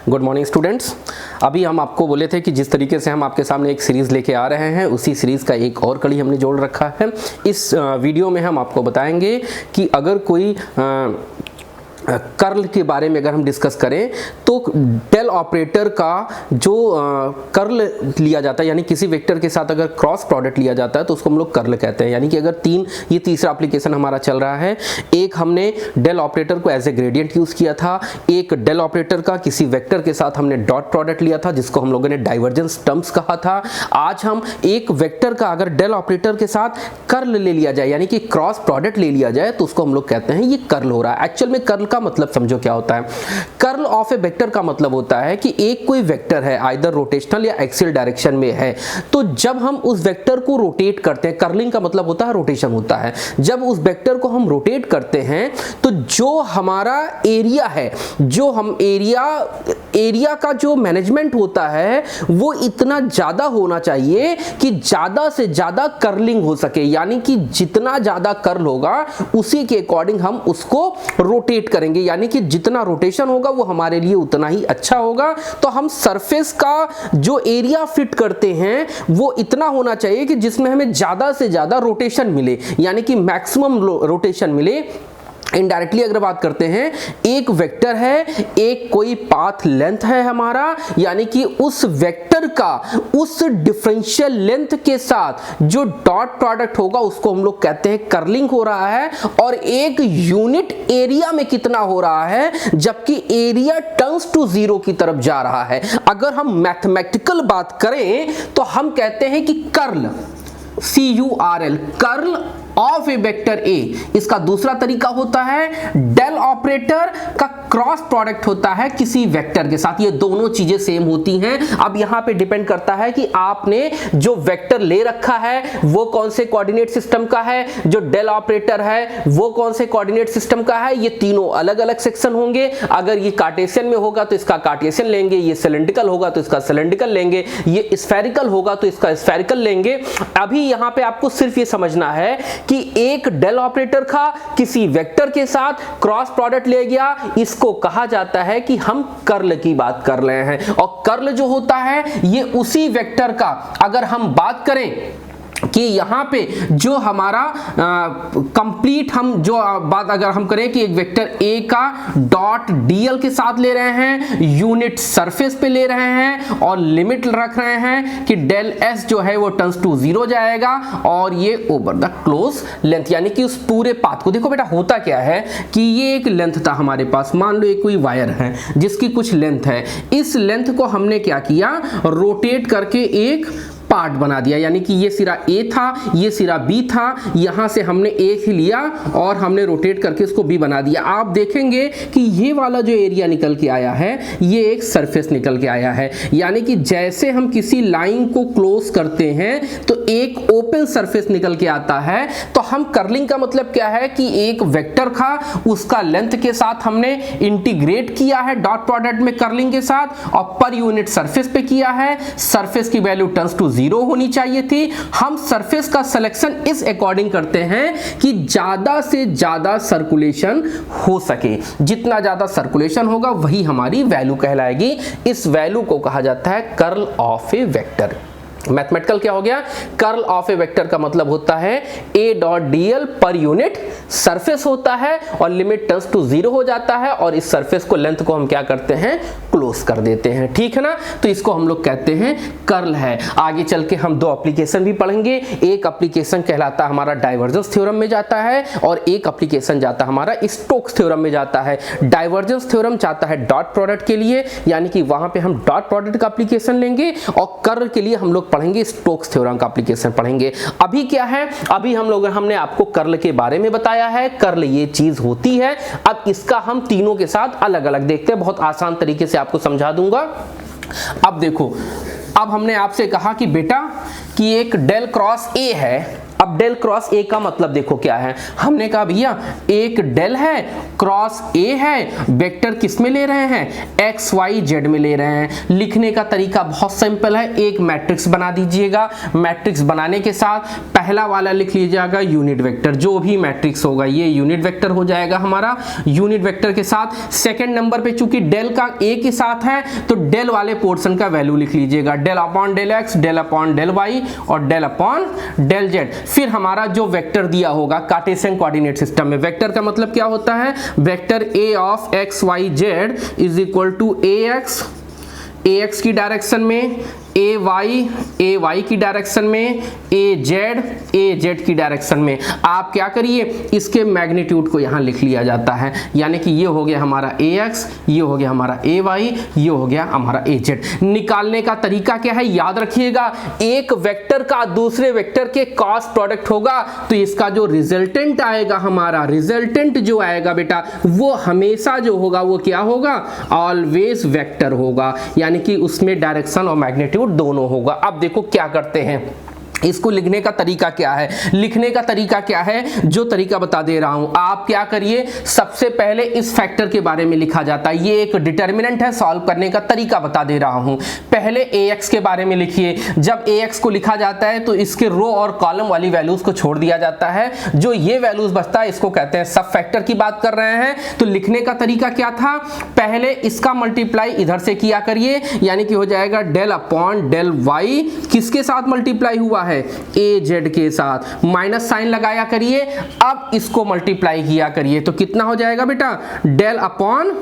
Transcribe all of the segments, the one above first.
Good morning students. अभी हम आपको बोले थे कि जिस तरीके से हम आपके सामने एक सीरीज़ लेके आ रहे हैं उसी सीरीज़ का एक और कड़ी हमने जोड़ रखा है। इस वीडियो में हम आपको बताएंगे कि अगर कोई कर्ल के बारे में अगर हम डिस्कस करें तो डेल ऑपरेटर का जो कर्ल लिया जाता है, यानी किसी वेक्टर के साथ अगर क्रॉस प्रोडक्ट लिया जाता है तो उसको हम लोग कर्ल कहते हैं। यानी कि अगर ये तीसरा एप्लीकेशन हमारा चल रहा है। एक हमने डेल ऑपरेटर को एज ए ग्रेडियंट यूज़ किया था, एक डेल ऑपरेटर का किसी वेक्टर के साथ हमने डॉट प्रोडक्ट लिया था जिसको हम लोगों ने डाइवर्जेंस टर्म्स कहा था। आज हम एक वेक्टर का अगर डेल ऑपरेटर के साथ कर्ल ले लिया जाए, यानी कि क्रॉस प्रोडक्ट ले लिया जाए, तो उसको हम लोग कहते हैं ये कर्ल हो रहा है। एक्चुअल में कर्ल का मतलब समझो क्या होता है। कर्ल ऑफ ए वेक्टर का मतलब होता है कि एक कोई वेक्टर है आइदर रोटेशनल या एक्सियल डायरेक्शन में है, तो जब हम उस वेक्टर को रोटेट करते हैं, कर्लिंग का मतलब होता है रोटेशन होता है, जब उस वेक्टर को हम रोटेट करते हैं तो जो हमारा एरिया है, जो हम एरिया का जो मैनेजमेंट होता है वो इतना ज्यादा होना चाहिए कि ज्यादा से ज्यादा कर्लिंग हो सके। यानी कि जितना ज्यादा कर्ल होगा उसी के अकॉर्डिंग हम उसको रोटेट करेंगे, यानी कि जितना रोटेशन होगा वो हमारे लिए उतना ही अच्छा होगा। तो हम सरफेस का जो एरिया फिट करते हैं वो इतना होना चाहिए कि जिसमें हमें ज्यादा से ज्यादा रोटेशन मिले, यानी कि मैक्सिमम रोटेशन मिले। इनडायरेक्टली अगर बात करते हैं, एक वेक्टर है, एक कोई पाथ लेंथ है हमारा, यानी कि उस वेक्टर का उस डिफरेंशियल लेंथ के साथ जो डॉट प्रोडक्ट होगा उसको हम लोग कहते हैं कर्लिंग हो रहा है। और एक यूनिट एरिया में कितना हो रहा है, जबकि एरिया टर्न्स टू जीरो की तरफ जा रहा है। अगर हम मैथमेटिकल बात करें तो हम कहते हैं कि curl CURL curl of A vector A. इसका दूसरा तरीका होता है डेल ऑपरेटर का क्रॉस प्रोडक्ट होता है किसी वेक्टर के साथ। ये दोनों चीजें सेम होती हैं। अब यहां पे डिपेंड करता है कि आपने जो वेक्टर ले रखा है वो कौन से कोऑर्डिनेट सिस्टम का है, जो डेल ऑपरेटर है वो कौन से कोऑर्डिनेट सिस्टम का है। ये तीनों अलग अलग सेक्शन होंगे। अगर ये कार्टेशियन में होगा तो इसका कार्टेशियन लेंगे, ये सिलेंड्रिकल होगा तो इसका सिलेंड्रिकल लेंगे, ये स्फेरिकल होगा तो इसका स्फेरिकल लेंगे। अभी यहां पे आपको सिर्फ ये समझना है कि एक डेल ऑपरेटर का किसी वेक्टर के साथ क्रॉस प्रोडक्ट ले गया, इसको कहा जाता है कि हम कर्ल की बात कर रहे हैं। और कर्ल जो होता है ये उसी वेक्टर का, अगर हम बात करें कि यहां पे जो हमारा कंप्लीट हम जो बात अगर हम करें कि एक वेक्टर ए का डॉट डीएल के साथ ले रहे हैं, यूनिट सरफेस पे ले रहे हैं और लिमिट रख रहे हैं कि डेल एस जो है वो टर्न्स टू जीरो जाएगा और ये ओवर द क्लोज लेंथ, यानी कि उस पूरे पाथ को। देखो बेटा होता क्या है कि ये एक लेंथ था हमारे पास, मान लो एक कोई वायर है जिसकी कुछ लेंथ है। इस लेंथ को हमने क्या किया, रोटेट करके एक पार्ट बना दिया, यानी कि ये सिरा ए था, ये सिरा बी था, यहां से हमने एक ही लिया और हमने रोटेट करके इसको बी बना दिया। आप देखेंगे कि ये वाला जो एरिया निकल के आया है ये एक सरफेस निकल के आया है। यानी कि जैसे हम किसी लाइन को क्लोज करते हैं तो एक ओपन सरफेस निकल के आता है। तो हम कर्लिंग का मतलब क्या है कि एक वेक्टर का उसका लेंथ के साथ हमने इंटीग्रेट किया है डॉट प्रोडक्ट में कर्लिंग के साथ और पर यूनिट सरफेस पे किया है। सरफेस की वैल्यू टर्न्स टू जीरो होनी चाहिए थी। हम सरफेस का सिलेक्शन इस अकॉर्डिंग करते हैं कि ज्यादा से ज्यादा सर्कुलेशन हो सके। जितना ज्यादा सर्कुलेशन होगा वही हमारी वैल्यू कहलाएगी। इस वैल्यू को कहा जाता है curl of A vector. Mathematical क्या हो गया, कर्ल ऑफ ए वेक्टर का मतलब होता है ए dot DL per unit surface होता है और लिमिट टर्न्स टू जीरो हो जाता है और इस सरफेस को लेंथ को हम क्या करते हैं, क्लोज कर देते हैं। ठीक है ना, तो इसको हम लोग कहते हैं कर्ल है। आगे चल के हम दो एप्लीकेशन भी पढ़ेंगे। एक एप्लीकेशन कहलाता है हमारा डाइवर्जेंस थ्योरम में जाता है और एक एप्लीकेशन जाता है हमारा स्टोक्स थ्योरम में जाता है। डाइवर्जेंस थ्योरम चाहता है डॉट प्रोडक्ट के लिए, यानी कि वहां पे हम डॉट प्रोडक्ट का एप्लीकेशन लेंगे और कर्ल के लिए हम लोग पढ़ेंगे स्टोक्स थ्योरम का एप्लीकेशन पढ़ेंगे। अभी क्या है, अभी हमने आपको कर्ल के बारे में बताया है, कर्ल ये चीज होती है। अब इसका हम तीनों के साथ अलग अलग देखते हैं, बहुत आसान तरीके से आपको समझा दूंगा। अब देखो, अब हमने आपसे कहा कि बेटा कि एक डेल क्रॉस ए है। अब अब डेल क्रॉस ए का मतलब देखो क्या है, हमने कहा भैया एक डेल है, क्रॉस ए है, वेक्टर किस में ले रहे हैं, एक्स वाई जेड में ले रहे हैं। लिखने का तरीका बहुत सिंपल है, एक मैट्रिक्स बना दीजिएगा, मैट्रिक्स बनाने के साथ पहला वाला लिख लीजिएगा यूनिट वेक्टर, जो भी मैट्रिक्स होगा ये यूनिट वेक्टर हो जाएगा हमारा। यूनिट वेक्टर के साथ सेकंड नंबर पे चूंकि डेल का ए के साथ है तो डेल वाले पोर्शन का वैल्यू लिख लीजिएगा, del upon del x, del upon del y और डेल अपॉन डेल जेड। फिर हमारा जो वेक्टर दिया होगा कार्टेशियन कोऑर्डिनेट सिस्टम में, वेक्टर का मतलब क्या होता है, vector A of x y z is equal to A x की डायरेक्शन में, ए वाई की डायरेक्शन में, ए जेड की डायरेक्शन में। आप क्या करिए, इसके मैग्नीट्यूड को यहाँ लिख लिया जाता है, यानी कि ये हो गया हमारा ए एक्स, ये हो गया हमारा ए वाई, ये हो गया हमारा ए जेड। निकालने का तरीका क्या है, याद रखिएगा, एक वेक्टर का दूसरे वेक्टर के क्रॉस प्रोडक्ट होगा तो इसका जो रिजल्टेंट आएगा, हमारा रिजल्टेंट जो आएगा बेटा, वो हमेशा जो होगा वो क्या होगा, ऑलवेज वेक्टर होगा, यानी कि उसमें डायरेक्शन और मैग्नीट्यूड दोनों होगा। अब देखो क्या करते हैं, इसको लिखने का तरीका क्या है, लिखने का तरीका क्या है, जो तरीका बता दे रहा हूं। आप क्या करिए, सबसे पहले इस फैक्टर के बारे में लिखा जाता है, ये एक डिटर्मिनेंट है, सॉल्व करने का तरीका बता दे रहा हूं। पहले ax के बारे में लिखिए, जब ax को लिखा जाता है तो इसके रो और कॉलम वाली वैल्यूज को छोड़ दिया जाता है, जो ये वैल्यूज बचता है इसको कहते हैं सब फैक्टर की बात कर रहे हैं। तो लिखने का तरीका क्या था, पहले इसका मल्टीप्लाई इधर से किया करिए, यानी कि हो जाएगा डेल अपॉन डेल वाई, किसके साथ मल्टीप्लाई हुआ है, ए जेड के साथ, माइनस साइन लगाया करिए, अब इसको मल्टीप्लाई किया करिए तो कितना हो जाएगा बेटा, डेल अपॉन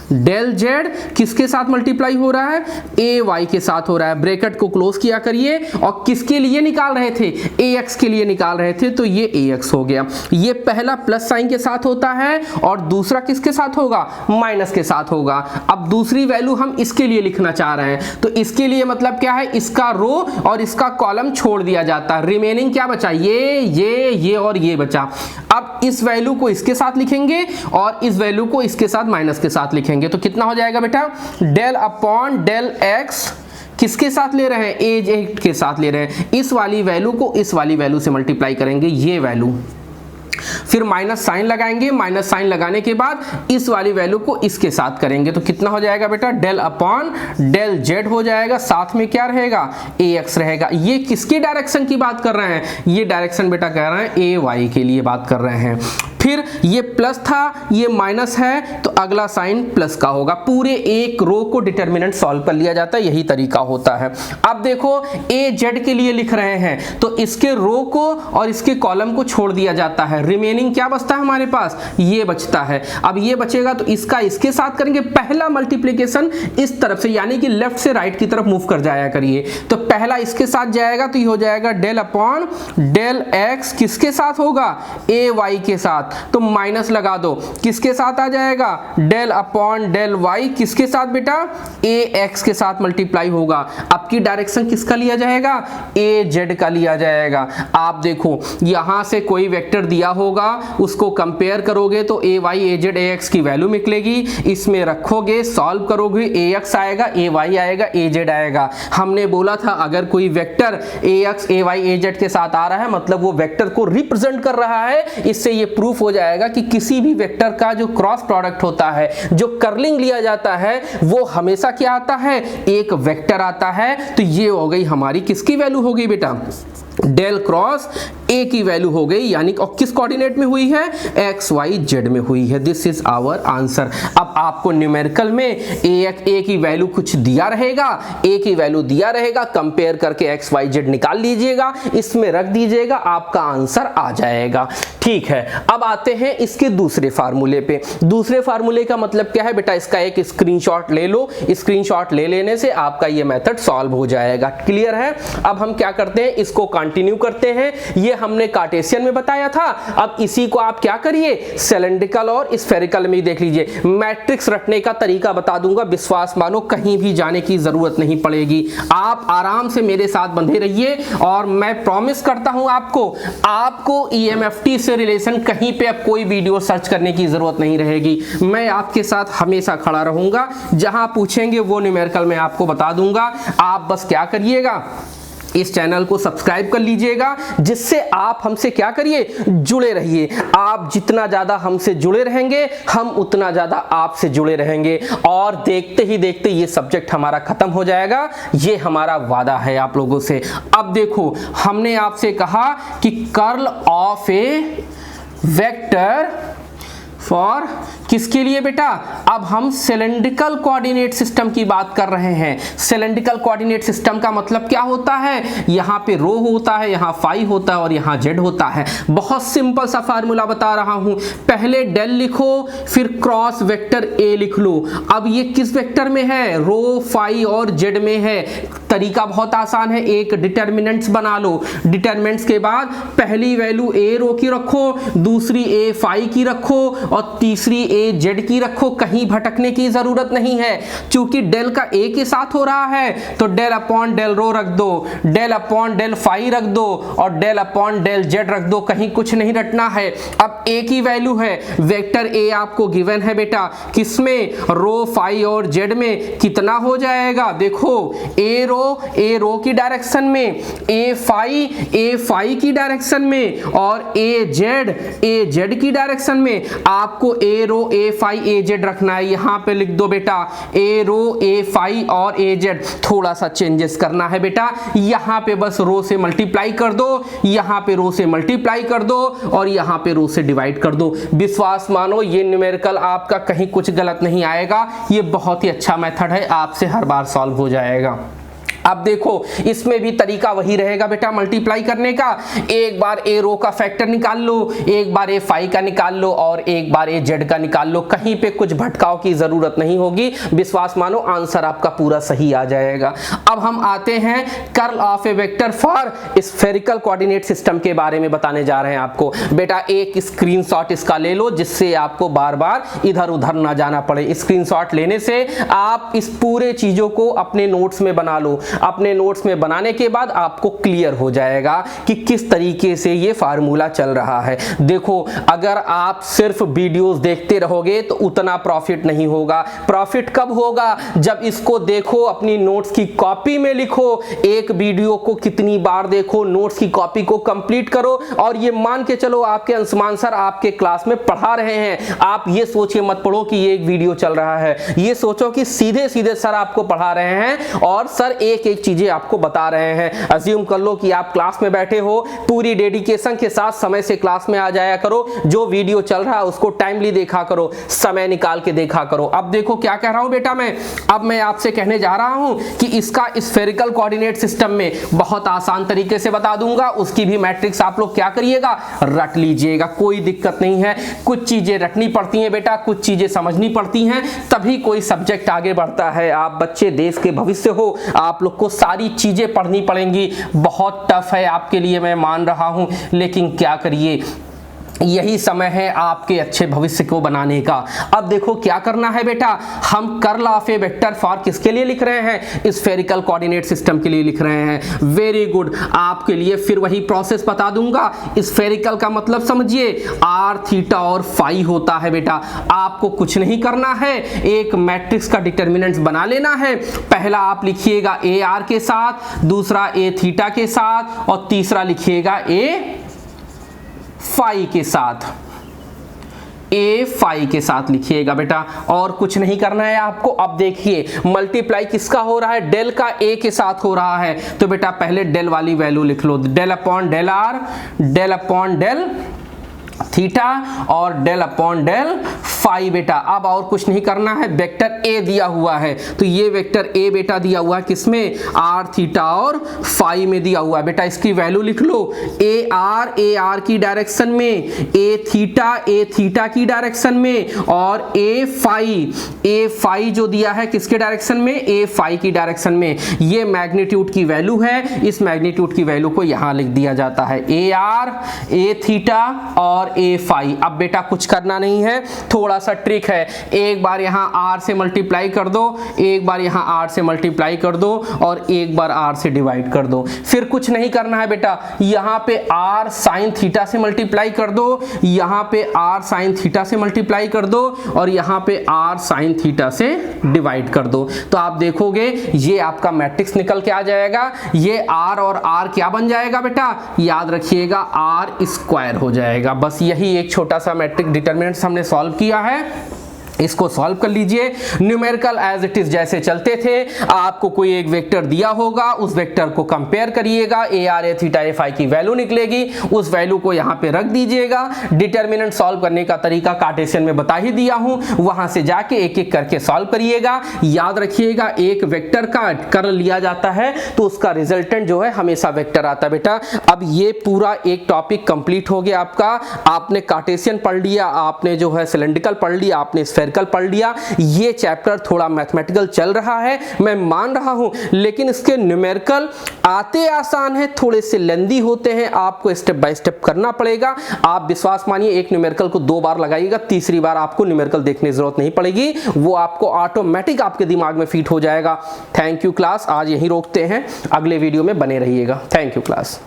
डेल जेड किसके साथ मल्टीप्लाई हो रहा है, ए वाई के साथ हो रहा है। ब्रैकेट को क्लोज किया करिए, और किसके लिए निकाल रहे थे, ए एक्स के लिए निकाल रहे थे, तो ये ए एक्स हो गया। ये पहला प्लस साइन के साथ होता है और दूसरा किसके साथ होगा, माइनस के साथ होगा। अब दूसरी वैल्यू हम इसके लिए लिखना चाह रहे हैं, तो इसके लिए मतलब क्या है, इसका रो और इसका कॉलम छोड़ दिया जाता है, रिमेनिंग क्या बचा, ये और ये बचा। अब इस वैल्यू को इसके साथ लिखेंगे और इस वैल्यू को इसके साथ माइनस के साथ लिखेंगे, तो कितना हो जाएगा बेटा, डेल अपॉन डेल एक्स किसके साथ ले रहे हैं, ए जेड के साथ ले रहे हैं, इस वाली वैल्यू को इस वाली वैल्यू से मल्टीप्लाई करेंगे, ये वैल्यू, फिर माइनस साइन लगाएंगे, माइनस साइन लगाने के बाद इस वाली वैल्यू को इसके साथ करेंगे, तो कितना हो जाएगा बेटा, डेल अपॉन डेल जेड हो जाएगा, साथ में क्या रहेगा, ए एक्स रहेगा। ये किसकी डायरेक्शन की बात कर रहे हैं, ये डायरेक्शन बेटा कह रहे हैं ए वाई के लिए बात कर रहे हैं। फिर ये प्लस था, ये माइनस है, तो अगला साइन प्लस का होगा। पूरे एक रो को डिटर्मिनेंट सॉल्व कर लिया जाता है, यही तरीका होता है। अब देखो ए जेड के लिए लिख रहे हैं, तो इसके रो को और इसके कॉलम को छोड़ दिया जाता है, रिमेनिंग क्या बचता है हमारे पास, ये बचता है। अब ये बचेगा तो इसका इसके साथ करेंगे, पहला मल्टीप्लिकेशन इस तरफ से, यानी कि लेफ्ट से राइट की तरफ मूव कर जाया करिए, तो पहला इसके साथ जाएगा तो ये हो जाएगा डेल अपॉन डेल एक्स, किसके साथ होगा, ए वाई के साथ, तो माइनस लगा दो, किसके साथ आ जाएगा, डेल अपॉन डेल वाई, किसके साथ बेटा, ए एक्स के साथ मल्टीप्लाई होगा। अब की डायरेक्शन किसका लिया जाएगा, ए जेड का लिया जाएगा। आप देखो यहां से कोई वेक्टर दिया होगा, उसको कंपेयर करोगे तो A Y A Z A x की वैल्यू निकलेगी, इसमें रखोगे, सॉल्व करोगे, ए एक्स आएगा, ए वाई आएगा, ए जेड आएगा। हमने बोला था अगर कोई vector A x A Y A z के साथ आ रहा है, मतलब वो वेक्टर को रिप्रेजेंट कर रहा है। इससे ये प्रूफ हो जाएगा कि किसी भी वेक्टर का जो क्रॉस प्रोडक्ट होता है, जो कर्लिंग लिया जाता है, वो हमेशा क्या आता है, एक वेक्टर आता है। तो ये हो गई हमारी किसकी वैल्यू हो गई बेटा, डेल क्रॉस ए की वैल्यू हो गई, यानी और किस कोऑर्डिनेट में हुई है, एक्स वाई जेड में हुई है। This is our answer. अब आपको न्यूमेरिकल में ए की वैल्यू कुछ दिया रहेगा, ए की वैल्यू दिया रहेगा, कंपेयर करके एक्स वाई जेड निकाल लीजिएगा, इसमें रख दीजिएगा, आपका आंसर आ जाएगा। ठीक है, अब आते हैं इसके दूसरे फार्मूले पे। दूसरे फार्मूले का मतलब क्या है बेटा, इसका एक स्क्रीनशॉट ले लो, स्क्रीनशॉट ले लेने से आपका ये मेथड सॉल्व हो जाएगा। क्लियर है। अब हम क्या करते हैं, इसको कंटिन्यू करते हैं। ये हमने कार्टेशियन में बताया था, अब इसी को आप क्या करिए, सिलेंड्रिकल और स्फेरिकल में देख लीजिए। मैट्रिक्स रटने का तरीका बता दूंगा, विश्वास मानो कहीं भी जाने की जरूरत नहीं पड़ेगी। आप आराम से मेरे साथ बंधे रहिए और मैं प्रॉमिस करता हूं आपको EMFT से रिलेशन कहीं पे अब कोई वीडियो सर्च करने की जरूरत नहीं रहेगी। मैं आपके साथ हमेशा खड़ा रहूंगा, जहां पूछेंगे वो न्यूमेरिकल मैं आपको बता दूंगा। आप बस क्या करिएगा, इस चैनल को सब्सक्राइब कर लीजिएगा, जिससे आप हमसे क्या करिए, जुड़े रहिए। आप जितना ज़्यादा हमसे जुड़े रहेंगे, हम उतना ज़्यादा आपसे जुड़े रहेंगे, और देखते ही देखते ये सब्जेक्ट हमारा खत्म हो जाएगा, ये हमारा वादा है आप लोगों से। अब देखो, हमने आपसे कहा कि curl of A vector for किसके लिए बेटा, अब हम सिलेंड्रिकल कोऑर्डिनेट सिस्टम की बात कर रहे हैं। सिलेंड्रिकल कोऑर्डिनेट सिस्टम का मतलब क्या होता है, यहाँ पे रो होता है, यहाँ फाई होता है और यहाँ जेड होता है। बहुत सिंपल सा फार्मूला बता रहा हूं, पहले डेल लिखो, फिर क्रॉस वेक्टर ए लिख लो। अब ये किस वेक्टर में है, रो फाई और जेड में है। तरीका बहुत आसान है, एक डिटर्मिनेंट्स बना लो। डिटर्मिनेंट्स के बाद पहली वैल्यू ए रो की रखो, दूसरी ए फाई की रखो और तीसरी ए जेड की रखो। कहीं भटकने की जरूरत नहीं है, क्योंकि डेल का ए के साथ हो रहा है तो डेल अपॉन डेल रो रख दो, डेल अपॉन डेल फाई रख दो और डेल अपॉन डेल जेड रख दो, कहीं कुछ नहीं रटना है। अब ए की वैल्यू है, वेक्टर ए आपको गिवन है बेटा, किसमें, रो फाई और जेड में। कितना हो जाएगा, देखो ए रो की डायरेक्शन में, ए फाई की डायरेक्शन में और ए जेड की डायरेक्शन में। आपको ए रो ए फाई ए जेड रखना है, यहां पे लिख दो बेटा ए रो ए फाई और ए जेड। थोड़ा सा चेंजेस करना है बेटा, यहां पे बस रो से मल्टीप्लाई कर दो, यहां पे रो से मल्टीप्लाई कर दो और यहां पे रो से डिवाइड कर दो। विश्वास मानो, ये न्यूमेरिकल आपका कहीं कुछ गलत नहीं आएगा, ये बहुत ही अच्छा मेथड है, आपसे हर बार सॉल्व हो जाएगा। अब देखो, इसमें भी तरीका वही रहेगा बेटा मल्टीप्लाई करने का। एक बार ए रो का फैक्टर निकाल लो, एक बार ए फाई का निकाल लो और एक बार ए जेड का निकाल लो, कहीं पे कुछ भटकाव की जरूरत नहीं होगी। विश्वास मानो, आंसर आपका पूरा सही आ जाएगा। अब हम आते हैं curl of A vector for spherical coordinate system के बारे में बताने जा रहे हैं आपको। बेटा एक स्क्रीनशॉट इसका ले लो, जिससे आपको बार बार इधर उधर ना जाना पड़े। स्क्रीनशॉट लेने से आप इस पूरे चीजों को अपने नोट्स में बना लो। अपने नोट्स में बनाने के बाद आपको क्लियर हो जाएगा कि किस तरीके से ये फार्मूला चल रहा है। देखो, अगर आप सिर्फ वीडियोस देखते रहोगे तो उतना प्रॉफिट नहीं होगा। प्रॉफिट कब होगा, जब इसको देखो, अपनी नोट्स की कॉपी में लिखो। एक वीडियो को कितनी बार देखो, नोट्स की कॉपी को कंप्लीट करो और ये मान के चलो आपके अंशुमान सर आपके क्लास में पढ़ा रहे हैं। आप ये सोच के मत पढ़ो कि ये एक वीडियो चल रहा है, ये सोचो कि सीधे सीधे सर आपको पढ़ा रहे हैं और सर एक चीजें आपको बता रहे हैं। अज्यूम कर लो कि आप क्लास में बैठे हो, पूरी डेडिकेशन के साथ समय से क्लास में आ जाया करो। जो वीडियो चल रहा है उसको टाइमली देखा करो, समय निकाल के देखा करो। अब देखो क्या कह रहा हूं बेटा मैं आपसे कहने जा रहा हूं कि इसका स्फेरिकल कोऑर्डिनेट सिस्टम में बहुत आसान तरीके से बता दूंगा। उसकी भी मैट्रिक्स आप लोग क्या करिएगा, रट लीजिएगा, कोई दिक्कत नहीं है। कुछ चीजें रटनी पड़ती हैं बेटा, कुछ चीजें समझनी पड़ती हैं, तभी कोई सब्जेक्ट आगे बढ़ता है। आप बच्चे देश के भविष्य हो, आप लोग को सारी चीजें पढ़नी पड़ेंगी। बहुत टफ है आपके लिए, मैं मान रहा हूं, लेकिन क्या करिए, यही समय है आपके अच्छे भविष्य को बनाने का। अब देखो क्या करना है बेटा, हम curl of A vector for किसके लिए लिख रहे हैं, स्फेरिकल कोऑर्डिनेट सिस्टम के लिए लिख रहे हैं। वेरी गुड, आपके लिए फिर वही प्रोसेस बता दूंगा। स्फेरिकल का मतलब समझिए, आर थीटा और फाई होता है बेटा। आपको कुछ नहीं करना है, एक मैट्रिक्स का डिटर्मिनेंट्स बना लेना है। पहला आप लिखिएगा ए आर के साथ, दूसरा ए थीटा के साथ और तीसरा लिखिएगा ए फाई के साथ, ए फाई के साथ लिखिएगा बेटा, और कुछ नहीं करना है आपको। अब देखिए मल्टीप्लाई किसका हो रहा है, डेल का ए के साथ हो रहा है, तो बेटा पहले डेल वाली वैल्यू लिख लो, del upon del r, del upon del theta और डेल अपॉन डेल फाई बेटा। अब और कुछ नहीं करना है, वेक्टर ए दिया हुआ है तो ये वेक्टर ए बेटा दिया हुआ है किसमें, आर थीटा और फाई में दिया हुआ है बेटा। इसकी वैल्यू लिख लो, ए आर की डायरेक्शन में, ए थीटा की डायरेक्शन में और ए फाई जो दिया है किसके डायरेक्शन में, ए फाई की डायरेक्शन में। ये मैग्नीट्यूड की वैल्यू है, इस मैग्नीट्यूड की वैल्यू को यहां लिख दिया जाता है, ए आर ए थीटा और और a phi। अब बेटा कुछ करना नहीं है, थोड़ा सा ट्रिक है, एक बार यहाँ r से मल्टीप्लाई कर दो, एक बार यहाँ r से मल्टीप्लाई कर दो और एक बार r से डिवाइड कर दो। फिर कुछ नहीं करना है बेटा, यहाँ पे r sin थीटा से मल्टीप्लाई कर दो, यहाँ पे r sin थीटा से मल्टीप्लाई कर दो और यहाँ पे r sin थीटा से डिवाइड कर दो। तो आप देखोगे ये आपका मैट्रिक्स निकल के आ जाएगा। ये r और r क्या बन जाएगा बेटा, याद रखिएगा r स्क्वायर हो जाएगा। बस यही एक छोटा सा मैट्रिक्स डिटरमिनेंट्स हमने सॉल्व किया है, इसको सॉल्व कर लीजिए। न्यूमेरिकल एज इट इज जैसे चलते थे, आपको कोई एक वेक्टर दिया होगा, उस वेक्टर को कंपेयर करिएगा, A R A theta A phi की वैल्यू निकलेगी, उस वैल्यू को यहाँ पे रख दीजिएगा। डिटरमिनेंट सॉल्व करने का तरीका कार्टेशियन में बता ही दिया हूँ, वहां से जाके एक एक करके सॉल्व करिएगा। याद रखिएगा एक वेक्टर का कर्ल लिया जाता है तो उसका रिजल्टेंट जो है हमेशा वेक्टर आता है बेटा। अब ये पूरा एक टॉपिक कंप्लीट हो गया आपका। आपने कार्टेशियन पढ़ लिया, आपने जो है सिलेंड्रिकल पढ़ लिया, आपने स्फेरिकल पढ़ लिया। ये चैप्टर थोड़ा मैथमेटिकल चल रहा है, मैं मान रहा हूं, लेकिन इसके न्यूमेरिकल आते आसान है, थोड़े से लेंदी होते हैं, आपको स्टेप बाय स्टेप करना पड़ेगा। आप विश्वास मानिए एक न्यूमेरिकल को 2 बार लगाइएगा, तीसरी बार आपको न्यूमेरिकल देखने की जरूरत नहीं पड़ेगी, वो आपको ऑटोमेटिक आपके दिमाग में फिट हो जाएगा। थैंक यू क्लास, आज यहीं रोकते हैं, अगले वीडियो में बने रहिएगा। Thank you class.